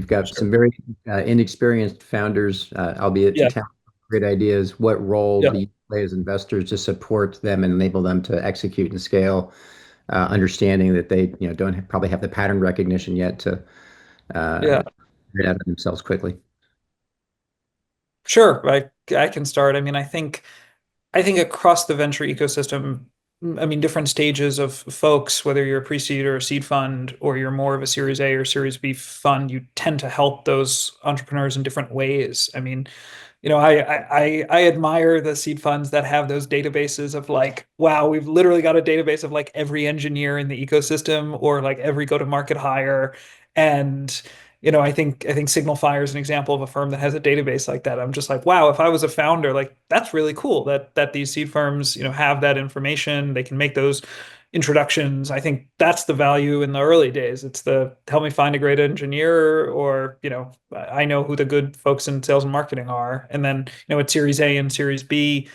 We've got Sure. some very inexperienced founders, albeit Yeah. talented, great ideas. What role Yeah. do you play as investors to support them and enable them to execute and scale, understanding that they, don't probably have the pattern recognition yet to Yeah. get out of themselves quickly? Sure. I can start. I mean, I think across the venture ecosystem, I mean, different stages of folks, whether you're a pre-seed or a seed fund, or you're more of a Series A or Series B fund, you tend to help those entrepreneurs in different ways. I mean, I admire the seed funds that have those databases of like, wow, we've literally got a database of like every engineer in the ecosystem or like every go-to-market hire. And I think Signal Fire is an example of a firm that has a database like that. I'm just like, wow, if I was a founder, like that's really cool that these seed firms, have that information. They can make those introductions. I think that's the value in the early days. It's the help me find a great engineer, or I know who the good folks in sales and marketing are. And then, at Series A and Series B,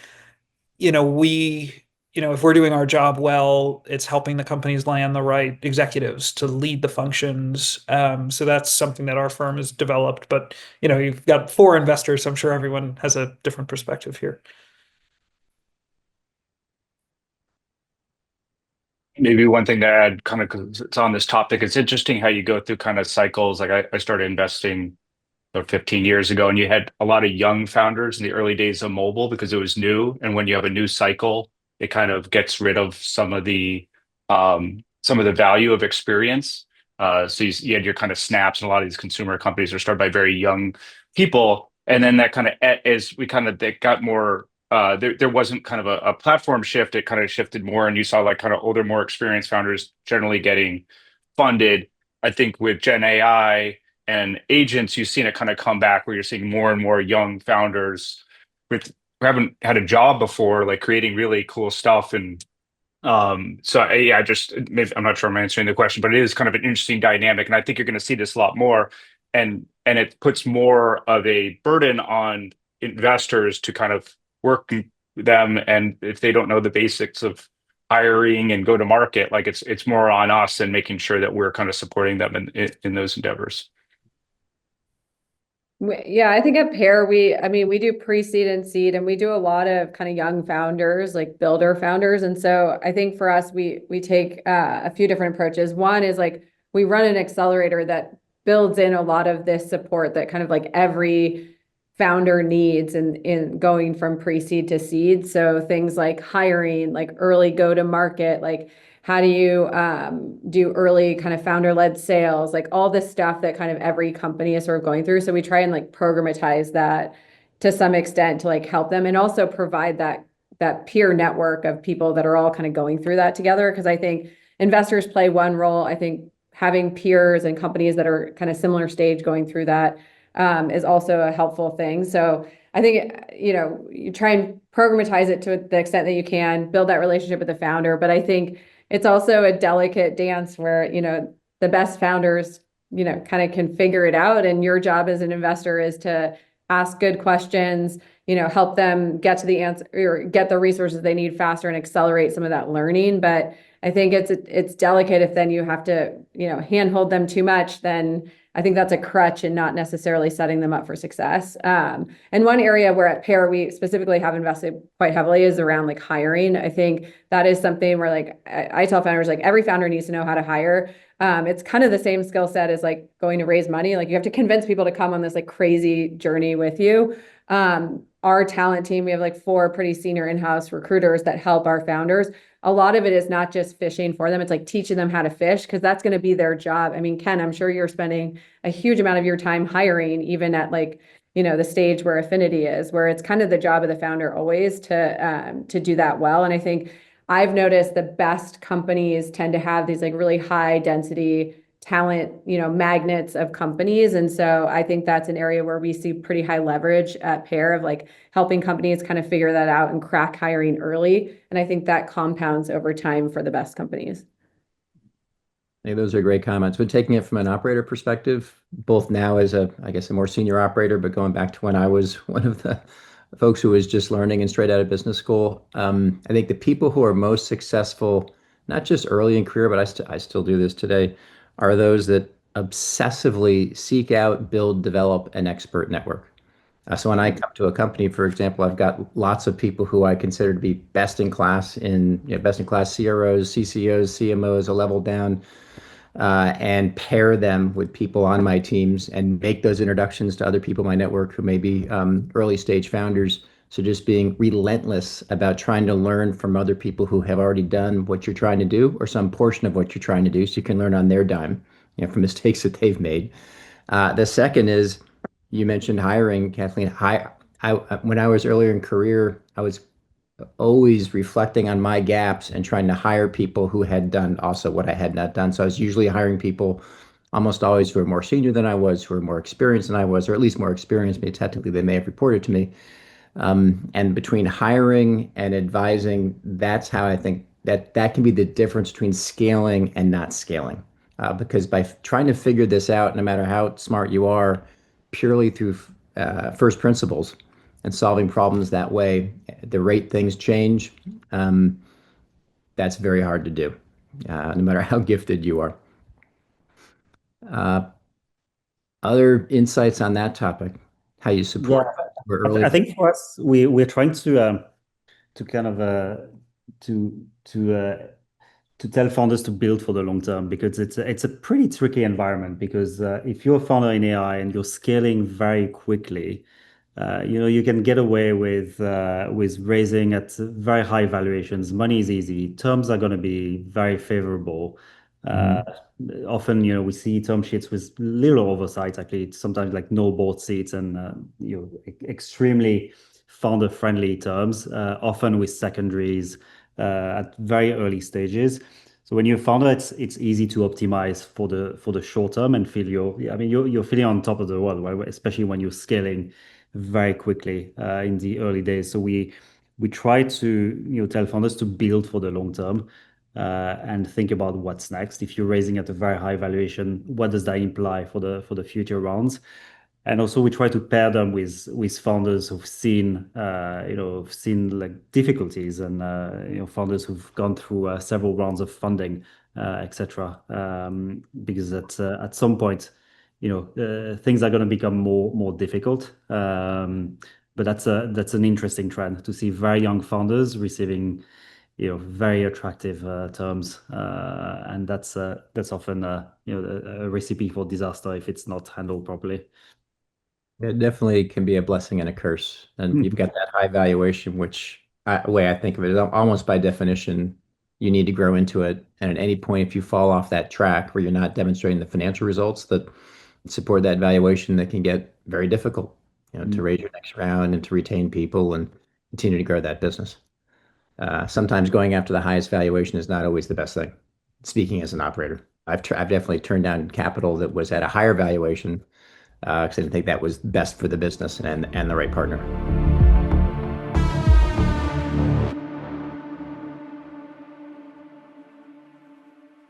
we if we're doing our job well, it's helping the companies land the right executives to lead the functions. So that's something that our firm has developed. But you've got four investors, so I'm sure everyone has a different perspective here. Maybe one thing to add, kind of, because it's on this topic, it's interesting how you go through kind of cycles. Like I started investing about 15 years ago, and you had a lot of young founders in the early days of mobile because it was new. And when you have a new cycle, it kind of gets rid of some of the value of experience. So you had your kind of snaps, and a lot of these consumer companies are started by very young people. And then that kind of as we kind of they got more there wasn't kind of a platform shift. It kind of shifted more, and you saw like kind of older, more experienced founders generally getting funded. I think with Gen AI and agents, you've seen it kind of come back where you're seeing more and more young founders with who haven't had a job before, like creating really cool stuff. And yeah, just maybe I'm not sure I'm answering the question, but it is kind of an interesting dynamic, and I think you're going to see this a lot more. And it puts more of a burden on investors to kind of work them, and if they don't know the basics of hiring and go to market, like it's more on us and making sure that we're kind of supporting them in those endeavors. Yeah, I think at Pair, I mean, we do pre-seed and seed, and we do a lot of kind of young founders, like builder founders. And so I think for us, we take a few different approaches. One is like we run an accelerator that builds in a lot of this support that kind of like every founder needs in going from pre-seed to seed. So things like hiring, like early go to market, like how do you do early kind of founder-led sales, like all this stuff that kind of every company is sort of going through. So we try and like programatize that to some extent to like help them and also provide that peer network of people that are all kind of going through that together. Because I think investors play one role. I think having peers and companies that are kind of similar stage going through that is also a helpful thing. So I think, you try and programatize it to the extent that you can, build that relationship with the founder. But I think it's also a delicate dance where, the best founders, kind of can figure it out. And your job as an investor is to ask good questions, help them get to the answer or get the resources they need faster and accelerate some of that learning. But I think it's delicate if then you have to, handhold them too much, then I think that's a crutch and not necessarily setting them up for success. And one area where at Pair we specifically have invested quite heavily is around like hiring. I think that is something where like I tell founders like every founder needs to know how to hire. It's kind of the same skill set as like going to raise money. Like you have to convince people to come on this like crazy journey with you. Our talent team, we have like four pretty senior in-house recruiters that help our founders. A lot of it is not just fishing for them. It's like teaching them how to fish because that's going to be their job. I mean, Ken, I'm sure you're spending a huge amount of your time hiring, even at like, the stage where Affinity is, where it's kind of the job of the founder always to do that well. And I think I've noticed the best companies tend to have these like really high density talent, magnets of companies. And so I think that's an area where we see pretty high leverage at Pair of like helping companies kind of figure that out and crack hiring early. And I think that compounds over time for the best companies. Hey, those are great comments. But taking it from an operator perspective, both now as I guess, a more senior operator, but going back to when I was one of the folks who was just learning and straight out of business school, I think the people who are most successful, not just early in career, but I still do this today, are those that obsessively seek out, build, develop an expert network. So when I come to a company, for example, I've got lots of people who I consider to be best in class best in class CROs, CCOs, CMOs, a level down, and pair them with people on my teams and make those introductions to other people in my network who may be early stage founders. So just being relentless about trying to learn from other people who have already done what you're trying to do or some portion of what you're trying to do so you can learn on their dime, from mistakes that they've made. The second is you mentioned hiring, Kathleen. When I was earlier in career, I was always reflecting on my gaps and trying to hire people who had done also what I had not done. So I was usually hiring people almost always who were more senior than I was, who were more experienced than I was, or at least more experienced. Maybe technically they may have reported to me. And between hiring and advising, that's how I think that can be the difference between scaling and not scaling. Because by trying to figure this out, no matter how smart you are, purely through first principles and solving problems that way, the rate things change. Um, that's very hard to do, no matter how gifted you are. Uh, Other insights on that topic, how you Yeah, support or I early. think for us, we're trying to kind of to to uh, to tell founders to build for the long term because it's a pretty tricky environment because if you're a founder in AI and you're scaling very quickly, you can get away with raising at very high valuations. Money is easy. Terms are going to be very favorable. Uh, Mhm. Often, we see term sheets with little oversight. Actually, sometimes like no board seats and extremely founder-friendly terms. Often with secondaries at very early stages. So when you're a founder, it's easy to optimize for the short term and feel you're feeling on top of the world, right? Especially when you're scaling very quickly in the early days. So we try to tell founders to build for the long term and think about what's next. If you're raising at a very high valuation, what does that imply for the future rounds? And also we try to pair them with founders who've seen like difficulties and founders who've gone through several rounds of funding, etc. Because at some point, things are going to become more difficult. But that's an interesting trend to see very young founders receiving very attractive terms, and that's often a recipe for disaster if it's not handled properly. It definitely can be a blessing and a curse. And you've got that high valuation, which way I think of it is almost by definition, you need to grow into it. And at any point, if you fall off that track where you're not demonstrating the financial results that support that valuation, that can get very difficult, to raise your next round and to retain people and continue to grow that business. Sometimes going after the highest valuation is not always the best thing. Speaking as an operator, I've definitely turned down capital that was at a higher valuation because I didn't think that was best for the business and the right partner.